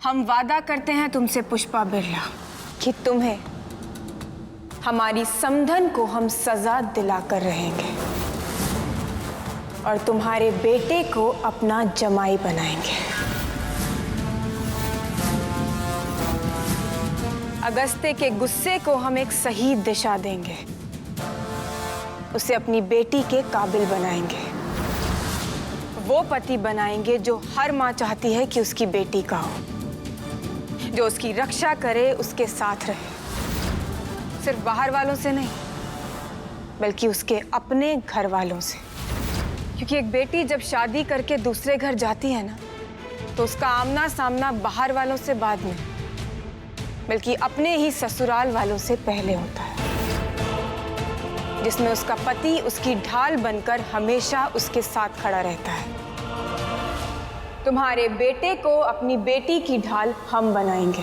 हम वादा करते हैं तुमसे पुष्पा बिरला कि तुम्हें हमारी समधन को हम सजा दिलाकर रहेंगे और तुम्हारे बेटे को अपना जमाई बनाएंगे। अगस्त्य के गुस्से को हम एक सही दिशा देंगे, उसे अपनी बेटी के काबिल बनाएंगे, वो पति बनाएंगे जो हर माँ चाहती है कि उसकी बेटी का हो, जो उसकी रक्षा करे, उसके साथ रहे, सिर्फ बाहर वालों से नहीं बल्कि उसके अपने घर वालों से। क्योंकि एक बेटी जब शादी करके दूसरे घर जाती है ना, तो उसका आमना सामना बाहर वालों से बाद में बल्कि अपने ही ससुराल वालों से पहले होता है, जिसमें उसका पति उसकी ढाल बनकर हमेशा उसके साथ खड़ा रहता है। तुम्हारे बेटे को अपनी बेटी की ढाल हम बनाएंगे।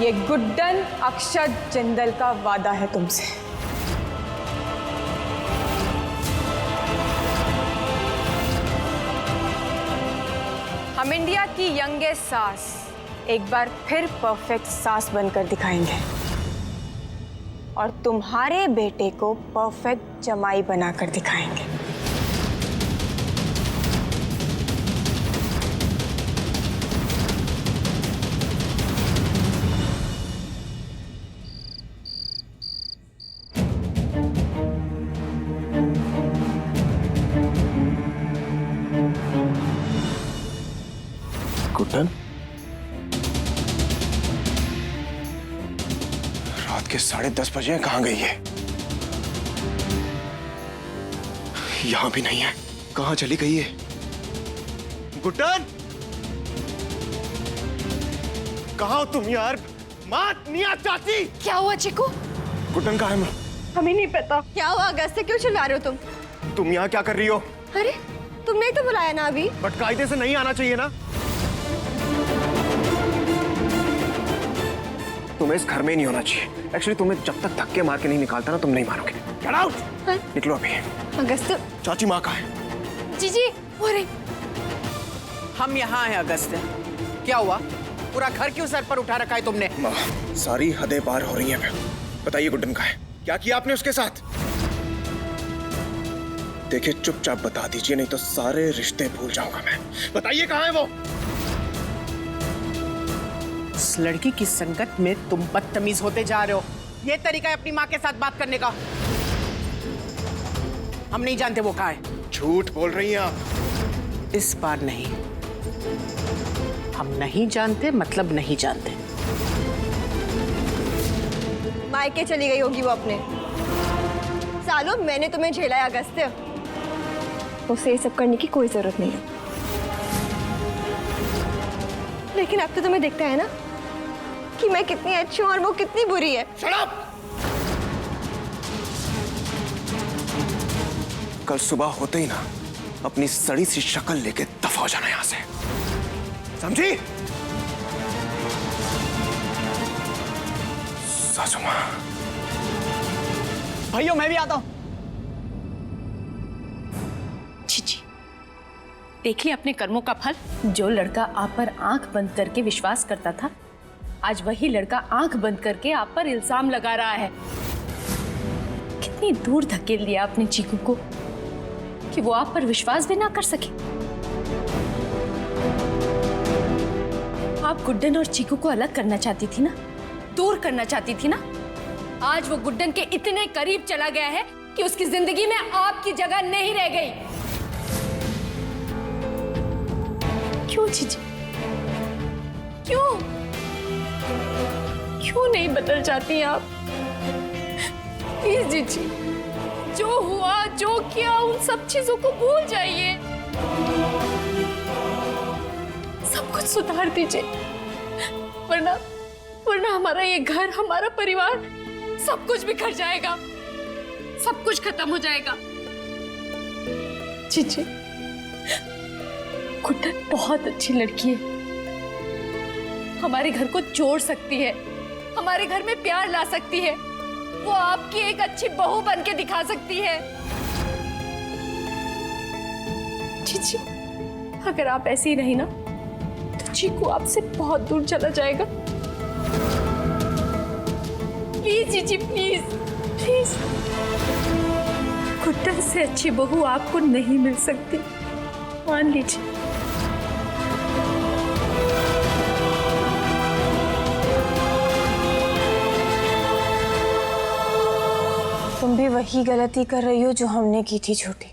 ये गुड्डन अक्षत जिंदल का वादा है तुमसे। हम इंडिया की यंगेस्ट सास एक बार फिर परफेक्ट सास बनकर दिखाएंगे और तुम्हारे बेटे को परफेक्ट जमाई बनाकर दिखाएंगे। गुड्डन, रात के 10:30 बजे हैं, कहाँ गई है? यहां भी नहीं है, कहाँ चली गई है? गुड्डन, कहाँ हो तुम यार? मात मियां चाची! क्या हुआ चिकू? गुड्डन कहाँ है? मैं हमें नहीं पता। क्या हुआ अगस्त्य, क्यों चिल्ला रहे हो तुम यहाँ क्या कर रही हो? अरे तुमने तो बुलाया ना अभी। बट कायदे से नहीं आना चाहिए ना? तुम्हें इस घर में नहीं होना चाहिए। एक्चुअली तुम्हें जब तक धक्के मार के नहीं निकालता ना, तुम नहीं मानोगे। Get out! निकलो अभी। अगस्त्य। चाची, माँ कहाँ है? जी अरे हम यहाँ हैं अगस्त्य। क्या हुआ? पूरा घर क्यों सर पर उठा रखा है तुमने? माँ, सारी हदें पार हो रही हैं। बताइए गुड्डन कहाँ है? क्या किया आपने उसके साथ? देखिए, चुपचाप बता दीजिए, नहीं तो सारे रिश्ते भूल जाऊंगा मैं। बताइए कहाँ है वो? इस लड़की की संगत में तुम बदतमीज होते जा रहे हो। ये तरीका है अपनी माँ के साथ बात करने का? हम नहीं जानते वो कहाँ है। झूठ बोल रही हैं आप। इस बार नहीं। हम नहीं जानते मतलब नहीं जानते। मायके चली गई होगी वो अपने। सालों मैंने तुम्हें झेला है अगस्त्य, उसे ये सब करने की कोई जरूरत नहीं है। लेकिन अब तो तुम्हें दिखता है ना कि मैं कितनी अच्छी हूँ और वो कितनी बुरी है। Shut up! कल सुबह होते ही ना अपनी सड़ी सी शक्ल लेके दफा हो जाना यहां से, समझी? सासू मां। भाइयों, मैं भी आता हूं। जी, देख लिया अपने कर्मों का फल। जो लड़का आप पर आंख बंद करके विश्वास करता था, आज वही लड़का आंख बंद करके आप पर इल्जाम लगा रहा है। कितनी दूर धकेल दिया आपने चीकू को कि वो आप पर विश्वास भी ना कर सके। आप गुड्डन और चीकू को अलग करना चाहती थी ना, दूर करना चाहती थी ना। आज वो गुड्डन के इतने करीब चला गया है कि उसकी जिंदगी में आपकी जगह नहीं रह गई। क्यों जीजी? क्यों नहीं बदल जाती आप? प्लीज जीजी, जो हुआ जो किया उन सब चीजों को भूल जाइए, सब कुछ सुधार दीजिए, वरना हमारा ये घर, हमारा परिवार, सब कुछ बिखर जाएगा, सब कुछ खत्म हो जाएगा। जीजी, गुड्डन बहुत अच्छी लड़की है, हमारे घर को जोड़ सकती है, हमारे घर में प्यार ला सकती है, वो आपकी एक अच्छी बहू बन के दिखा सकती है। जीजी, अगर आप ऐसे ही रही ना तो चीकू आपसे बहुत दूर चला जाएगा। प्लीज जीजी, प्लीज प्लीज। गुड्डन से अच्छी बहू आपको नहीं मिल सकती, मान लीजिए। तुम भी वही गलती कर रही हो जो हमने की थी छोटी।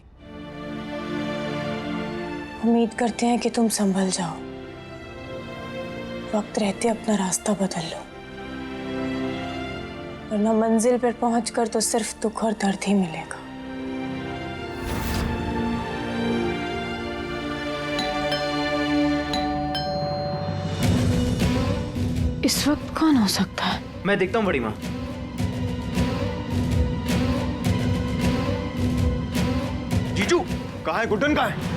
उम्मीद करते हैं कि तुम संभल जाओ, वक्त रहते अपना रास्ता बदल लो, वरना मंजिल पर पहुंचकर तो सिर्फ दुख और दर्द ही मिलेगा। इस वक्त कौन हो सकता है? मैं देखता हूँ बड़ी माँ। जीजू कहाँ है? गुड्डन कहाँ है?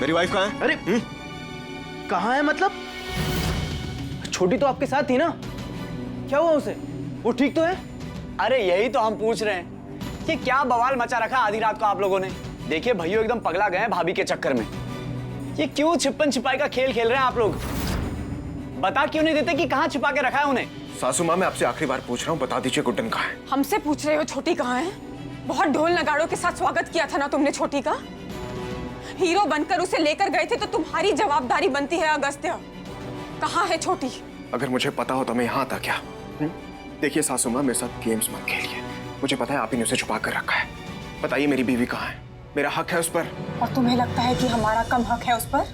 मेरी वाइफ कहाँ है? अरे कहाँ है मतलब? छोटी तो आपके साथ थी ना, क्या हुआ उसे? वो ठीक तो है? अरे यही तो हम पूछ रहे हैं कि क्या बवाल मचा रखा आधी रात को आप लोगों ने। देखिए भैया एकदम पगला गए हैं भाभी के चक्कर में। ये क्यों छिपन छिपाई का खेल खेल रहे हैं आप लोग? बता क्यों नहीं देते कि कहाँ छिपा के रखा है उन्हें? सासू माँ मैं आपसे आखिरी बार पूछ रहा हूँ, बता दीजिए गुड्डन कहाँ है? हमसे पूछ रहे हो छोटी कहाँ है? बहुत ढोल नगाड़ों के साथ स्वागत किया था ना तुमने छोटी का। हीरो बनकर उसे लेकर गए थे तो तुम्हारी जवाबदारी बनती है अगस्त्य। कहाँ है छोटी? अगर मुझे पता हो तो मैं यहाँ आता क्या? देखिए सासू माँ, मेरे साथ गेम्स मत खेलिए। मुझे पता है आप ही ने उसे छुपा कर रखा है। बताइए मेरी बीवी कहाँ है? मेरा हक है उस पर। और तुम्हें लगता है कि हमारा कम हक है उस पर?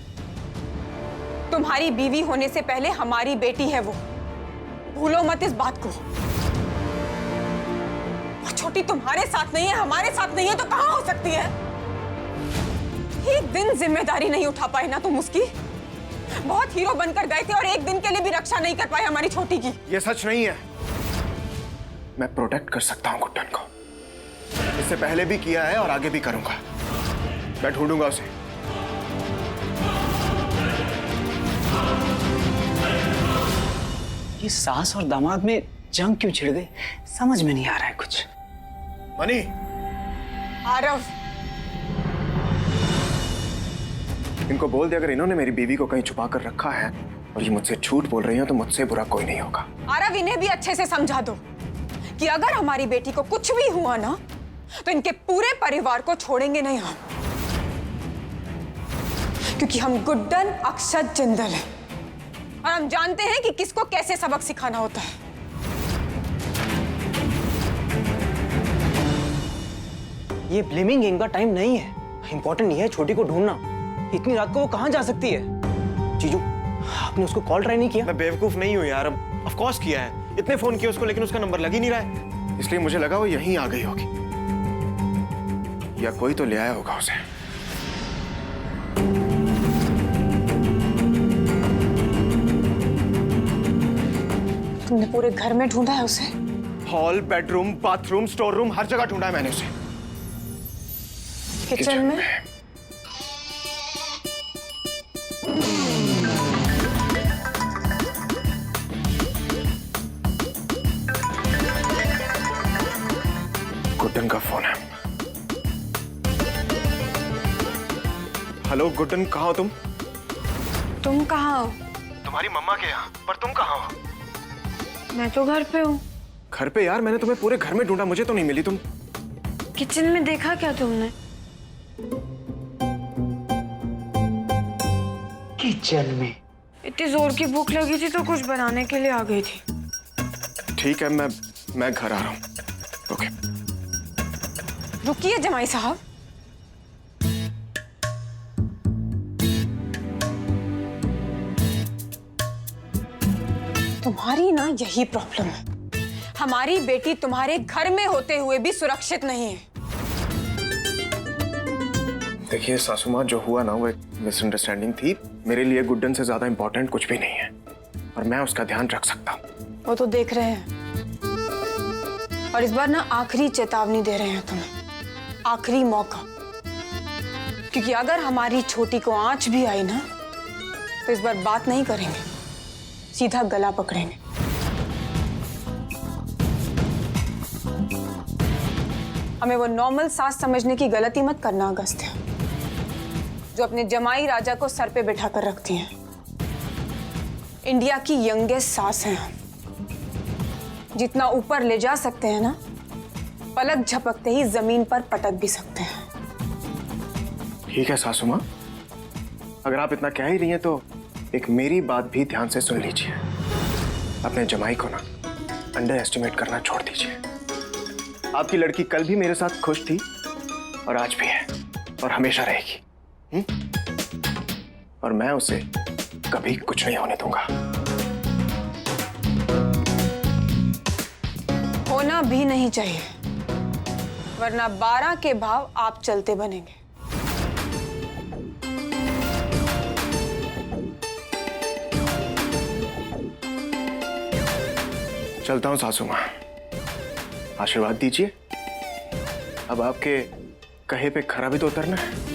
तुम्हारी बीवी होने से पहले हमारी बेटी है वो, भूलो मत इस बात को। और छोटी तुम्हारे साथ नहीं है, हमारे साथ नहीं है तो कहाँ हो सकती है? एक दिन जिम्मेदारी नहीं उठा पाए ना तुम उसकी। बहुत हीरो बनकर गए थे और एक दिन के लिए भी रक्षा नहीं कर पाए हमारी छोटी की। ये सच नहीं है। मैं प्रोटेक्ट कर सकता हूँ गुड्डन को, इससे पहले भी किया है और आगे भी करूंगा। मैं ढूंढूंगा उसे। ये सास और दामाद में जंग क्यों छिड़ गई, समझ में नहीं आ रहा है कुछ। मनी, आरव, इनको बोल दे अगर इन्होंने मेरी बीवी को कहीं छुपा कर रखा है और ये मुझसे झूठ बोल रही है तो मुझसे बुरा कोई नहीं होगा। आरव इन्हें भी अच्छे से समझा दो कि अगर हमारी बेटी को कुछ भी हुआ ना तो इनके पूरे परिवार को छोड़ेंगे नहीं हम, क्योंकि हम गुड्डन अक्षत जिंदल हैं और हम जानते हैं कि किसको कैसे सबक सिखाना होता है। ये ब्लेमिंग गेम का टाइम नहीं है। इंपॉर्टेंट ये है छोटी को ढूंढना। इतनी रात को वो कहाँ जा सकती है? जीजू आपने उसको कॉल ट्राई नहीं किया? मैं बेवकूफ नहीं हूँ यार, ऑफ कोर्स किया है। इतने फोन किए उसको लेकिन उसका नंबर लग ही नहीं रहा है, इसलिए मुझे लगा वो यहीं आ गई होगी या कोई तो ले आया होगा उसे। तुमने पूरे घर में ढूंढा है उसे? Hall, bedroom, bathroom, store room, हर जगह ढूंढा है मैंने उसे। किचन में? गुड्डन का फोन है। हेलो गुड्डन, कहाँ हो तुम? तुम कहाँ हो? तुम्हारी मम्मा के यहाँ, पर तुम कहाँ हो? मैं तो घर पे हूँ। घर पे? यार मैंने तुम्हें पूरे घर में ढूंढा, मुझे तो नहीं मिली तुम। किचन में देखा क्या तुमने? किचन में? इतनी जोर की भूख लगी थी तो कुछ बनाने के लिए आ गई थी। ठीक है, मैं घर आ रहा हूँ। ओके। रुकिए जमाई साहब, तुम्हारी ना यही प्रॉब्लम है। हमारी बेटी तुम्हारे घर में होते हुए भी सुरक्षित नहीं है। देखिए सासू माँ, जो हुआ ना वो एक मिसअंडरस्टैंडिंग थी। मेरे लिए गुड्डन से ज्यादा इंपॉर्टेंट कुछ भी नहीं है और मैं उसका ध्यान रख सकता हूँ। वो तो देख रहे हैं और इस बार ना आखिरी चेतावनी दे रहे हैं तुम्हें, आखिरी मौका। क्योंकि अगर हमारी छोटी को आंच भी आई ना तो इस बार बात नहीं करेंगे, सीधा गला पकड़ेंगे। हमें वो नॉर्मल सास समझने की गलती मत करना अगस्त्य। जो अपने जमाई राजा को सर पे बिठा कर रखती हैं। इंडिया की यंगेस्ट सास हैं हम। जितना ऊपर ले जा सकते हैं ना, पलक झपकते ही जमीन पर पटक भी सकते हैं। ठीक है सासू माँ, अगर आप इतना कह ही रही हैं तो एक मेरी बात भी ध्यान से सुन लीजिए। अपने जमाई को ना अंडर एस्टिमेट करना छोड़ दीजिए। आपकी लड़की कल भी मेरे साथ खुश थी और आज भी है और हमेशा रहेगी। और मैं उसे कभी कुछ नहीं होने दूंगा। होना भी नहीं चाहिए, वरना 12 के भाव आप चलते बनेंगे। चलता हूं सासू माँ, आशीर्वाद दीजिए। अब आपके कहे पे खरा भी तो उतरना है।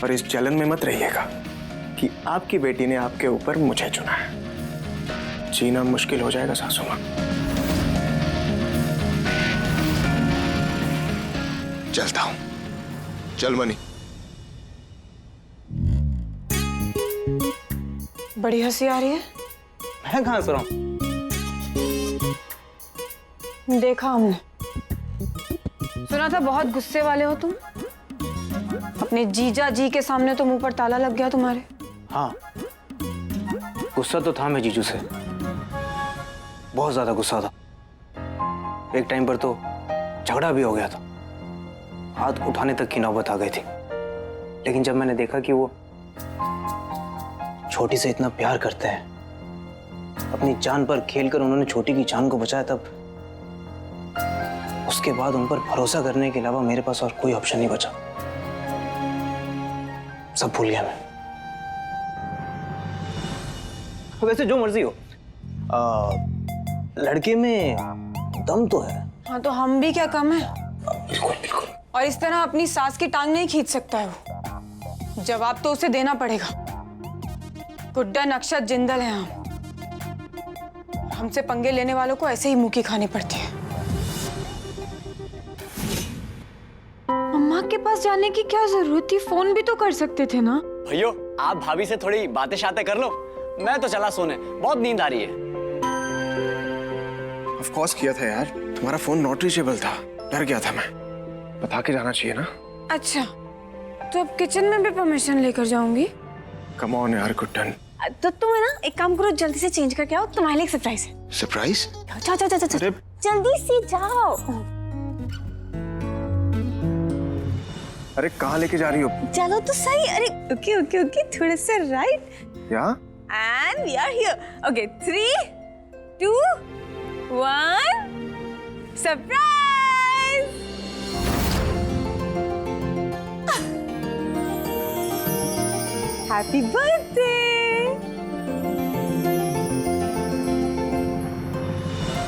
और इस जलन में मत रहिएगा कि आपकी बेटी ने आपके ऊपर मुझे चुना है। जीना मुश्किल हो जाएगा सासू माँ। चलता हूं। चल मनी। बड़ी हंसी आ रही है। मैं कहाँ से रहा हूँ? देखा हमने, सुना था बहुत गुस्से वाले हो तुम। अपने जीजा जी के सामने तो मुंह पर ताला लग गया तुम्हारे। हाँ, गुस्सा तो था मैं जीजू से, बहुत ज्यादा गुस्सा था। एक टाइम पर तो झगड़ा भी हो गया था, हाथ उठाने तक की नौबत आ गई थी। लेकिन जब मैंने देखा कि वो छोटी से इतना प्यार करते हैं, अपनी जान पर खेलकर उन्होंने छोटी की जान को बचाया, तब उसके बाद उन पर भरोसा करने के अलावा मेरे पास और कोई ऑप्शन नहीं बचा। सब भूल गया मैं। वैसे जो मर्जी हो, लड़के में दम तो है। हाँ, तो हम भी क्या कम है। बिल्कुल बिल्कुल। और इस तरह अपनी सास की टांग नहीं खींच सकता है वो। जवाब तो उसे देना पड़ेगा। गुड्डा नक्शा जिंदल है हम। हमसे पंगे लेने वालों को ऐसे ही मुंह की खानी पड़ती है। अम्मा के पास जाने की क्या जरूरत थी, फोन भी तो कर सकते थे ना। भैया आप भाभी से थोड़ी बातें शातें कर लो, मैं तो चला सोने, बहुत नींद आ रही है। ऑफ कोर्स किया था यार, तुम्हारा फोन नॉट रीचेबल था, डर गया था मैं। बता के जाना चाहिए ना। अच्छा, तो अब किचन में भी परमिशन लेकर जाऊंगी। कम ऑन यार गुड्डन। तो तुम है ना, एक काम करो, जल्दी से चेंज करके आओ, तुम्हारे लिए एक सरप्राइज है। सरप्राइज? जाओ जाओ जाओ जाओ, जल्दी से जाओ। अरे कहाँ लेके जा रही हो? चलो तो सही। अरे ओके ओके ओके, थोड़ा सा राइट या? And we are here. Okay 3 2 1 surprise. Happy birthday.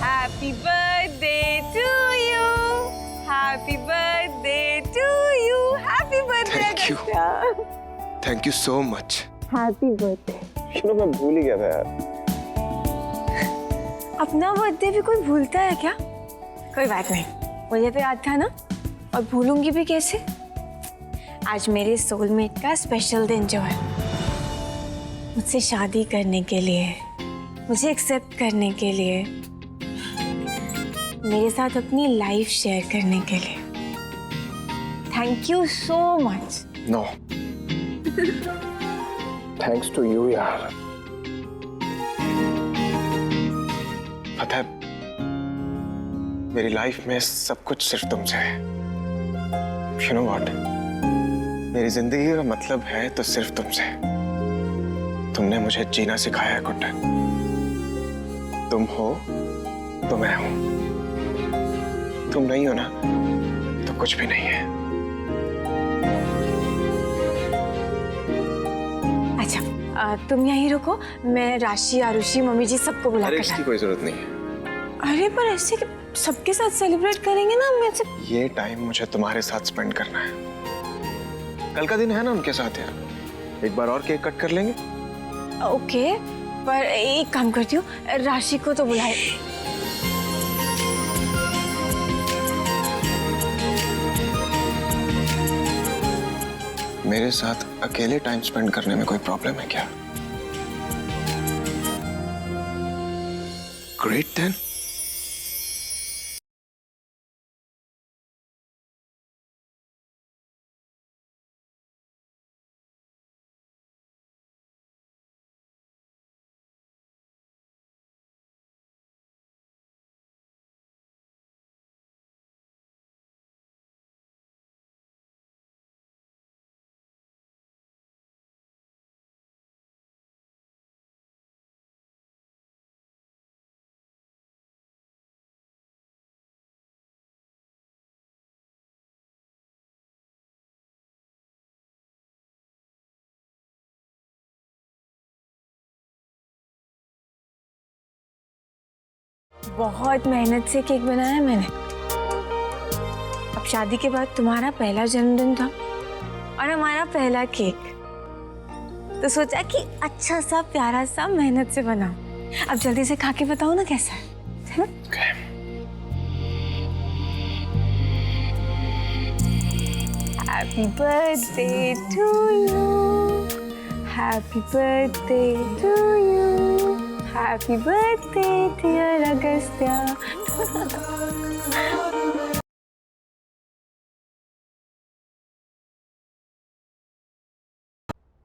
Happy birthday to you. Happy birthday to you. Happy birthday. Thank you so much. Happy birthday. चलो मैं भूल ही गया था यार। अपना बर्थडे भी कोई भूलता है क्या? कोई बात नहीं, मुझे तो याद था ना, और भूलूंगी भी कैसे। आज मेरे सोलमेट का स्पेशल दिन जो है, मुझसे शादी करने के लिए, मुझे एक्सेप्ट करने के लिए, मेरे साथ अपनी लाइफ शेयर करने के लिए। Thank you so much. No, thanks to you यार। पता है, मेरी लाइफ में सब कुछ सिर्फ तुमसे है। You know what? मेरी जिंदगी का मतलब है तो सिर्फ तुमसे। तुमने मुझे जीना सिखाया है गुड्डन। तुम हो तो मैं हूं, तुम नहीं हो ना तो कुछ भी नहीं है। अच्छा, तुम यहीं रुको, मैं राशि, आरुषि, मम्मी जी सबको बुला अरे कर इसकी कोई जरूरत नहीं है। अरे पर ऐसे सबके साथ सेलिब्रेट करेंगे ना। मैं ये टाइम मुझे तुम्हारे साथ स्पेंड करना है। कल का दिन है ना उनके साथ यार, एक बार और केक कट कर लेंगे। ओके, पर एक काम करती हूँ, राशि को तो बुलाए। मेरे साथ अकेले टाइम स्पेंड करने में कोई प्रॉब्लम है क्या? Great then. बहुत मेहनत से केक बनाया है मैंने। अब शादी के बाद तुम्हारा पहला जन्मदिन था और हमारा पहला केक, तो सोचा कि अच्छा सा प्यारा सा मेहनत से बनाओ। अब जल्दी से खा के बताओ ना कैसा है ना? Happy birthday to you, happy birthday to you, happy birthday dear Agastya.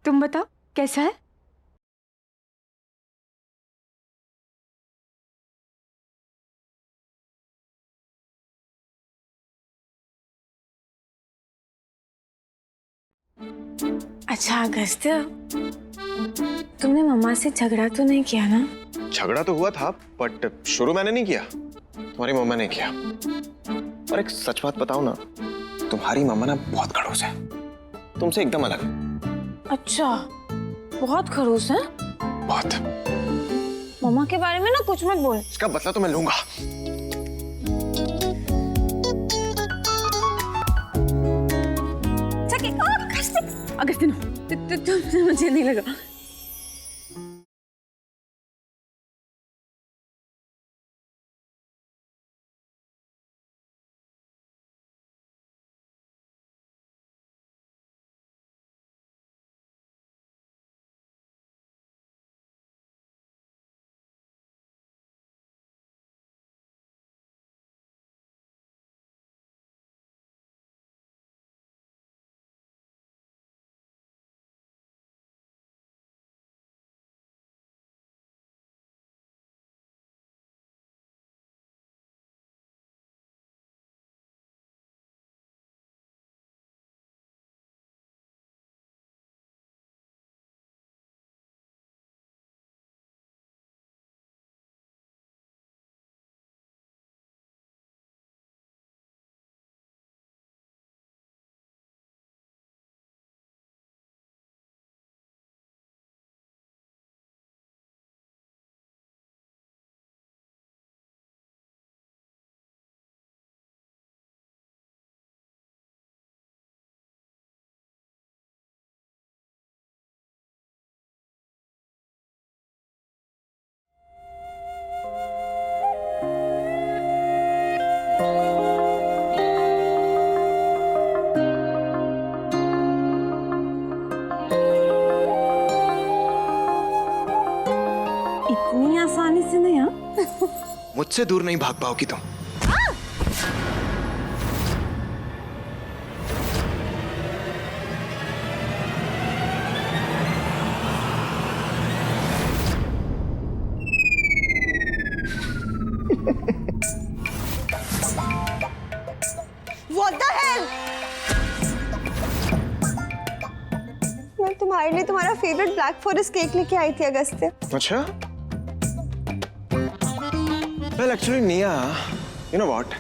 तुम बताओ कैसा है? अच्छा अगस्त्य, तुमने मम्मा से झगड़ा तो नहीं किया ना? झगड़ा तो हुआ था, बट शुरू मैंने नहीं किया, तुम्हारी मम्मा ने किया। और एक सच बात बताओ ना, तुम्हारी मम्मा ना बहुत खड़ूस है, तुमसे एकदम अलग। अच्छा, बहुत खड़ूस है? बहुत। मम्मा के बारे में ना कुछ मत बोल। इसका बदला तो मैं लूंगा। अगस्त्य तुमसे मुझे नहीं लगा। इतनी आसानी से नहीं। हाँ, मुझसे दूर नहीं भाग पाओगी तुम। What the hell? मैं तुम्हारे लिए तुम्हारा फेवरेट ब्लैक फॉरेस्ट केक लेके आई थी अगस्त्य। अच्छा? Well, actually, Nia, you know what?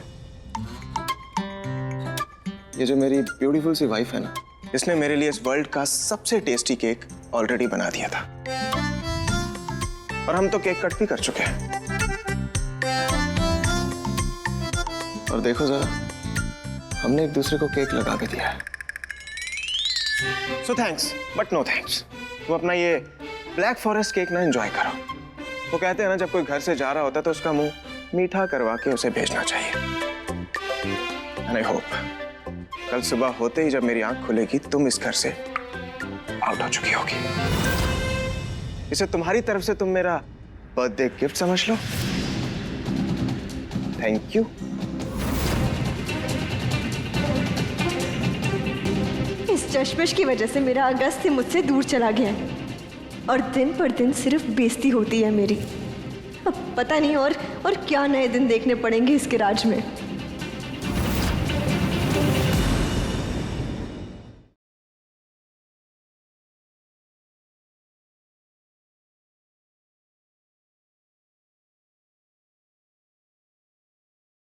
ये जो मेरी ब्यूटीफुल सी वाइफ है ना, इसने मेरे लिए इस वर्ल्ड का सबसे टेस्टी केक ऑलरेडी बना दिया था। और हम तो केक कट भी कर चुके हैं। और देखो जरा, हमने एक दूसरे को केक लगा के दिया है। So thanks, but no thanks. तुम अपना ये ब्लैक फॉरेस्ट केक ना एंजॉय करो। वो कहते हैं ना, जब कोई घर से जा रहा होता है तो उसका मुंह मीठा करवा के उसे भेजना चाहिए। एंड आई होप कल सुबह होते ही जब मेरी आंख खुलेगी तुम इस घर से आउट हो चुकी होगी। इसे तुम्हारी तरफ से तुम मेरा बर्थडे गिफ्ट समझ लो। Thank you. इस चश्मश की वजह से मेरा अगस्त मुझसे दूर चला गया है और दिन पर दिन सिर्फ बेइज्जती होती है मेरी। अब पता नहीं और क्या नए दिन देखने पड़ेंगे इसके राज में।